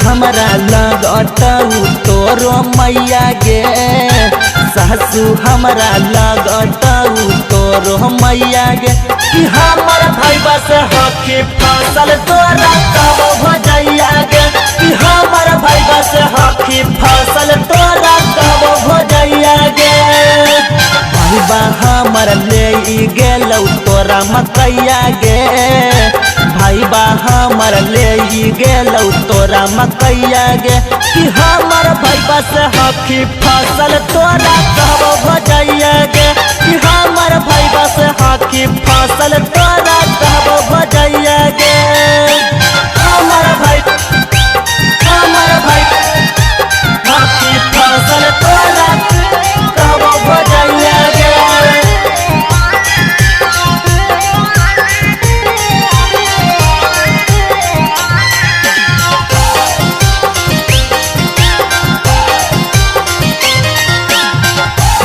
हमारा लगतऊ तोरो मैया गे, सासू हमारा लगतऊ तोरो मैया गे। कि हमार भाईबा से हकी फसल तोरा कब भजैया गे, कि हमार भाईबा से हकी फसल तोरा कब भजैया गे। भाईबा हमार ले गेलौ तोरा मकैया गे, भाईबा हमार ले गेलौ तोरा मकैया गे। कि हमार भाईबा से हकी फसल तोरा कब भजैया गे, कि हमार भाईबा से हकी फसल तोरा कब भजैया गे। हमार भाई हकी फसल तोरा कब भजैया गे।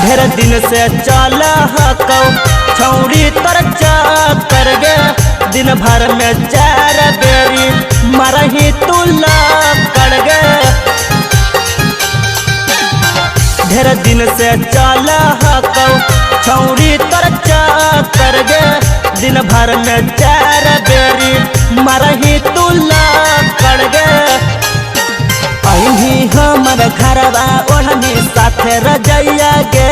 ढेर दिन से चल हकौ छौड़ी तर चक्कर गे, दिन भर में 4 बेरी मरही तू लक्कड़ गे। ढेर दिन से चल हकौ छौड़ी तर चक्कर गे, दिन भर में 4 बेरी मरही तू लक्कड़ गे। अही हमर घरवा ओढ़नी साथे रजैया गे,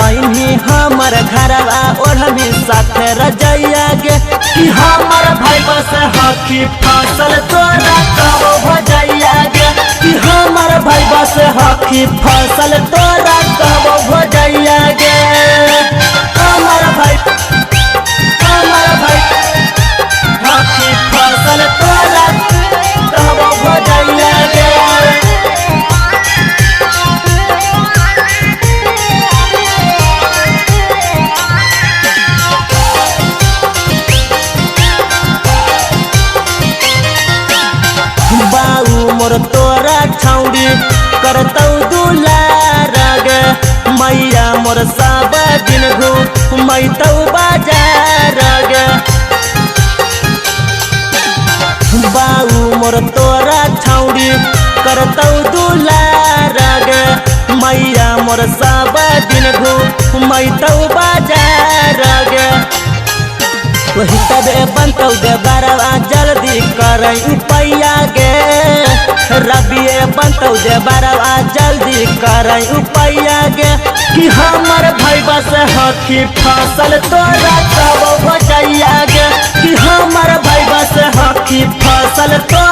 अही हमर घरवा ओढ़नी साथे रजैया गे। कि हमर भाईबा से हकी फसल तोरा कब भजैया गे, कि हमर भाईबा से हकी फसल तोरा कब भजैया गे। हमर भाई हकी फसल तोरा कब भजैया गे। बाऊ मोर तोरा छौड़ी करतौ दुलार गे, मैया मोर सब दिन घूमैतौ बाजार गे। बाऊ मोर तोरा छौड़ी करतौ दुलार गे, मैया मोर सब दिन घूमैतौ बाजार गे। वही तबे बनतौ दे बरवा जल्दी करे उपैया गे, रबिए बनतौ दे बरवा जल्दी करे उपैया गे। कि हमर भाईबा से हकी फसल तोरा कब भजैया गे, कि हमर भाईबा से हकी फसल तोरा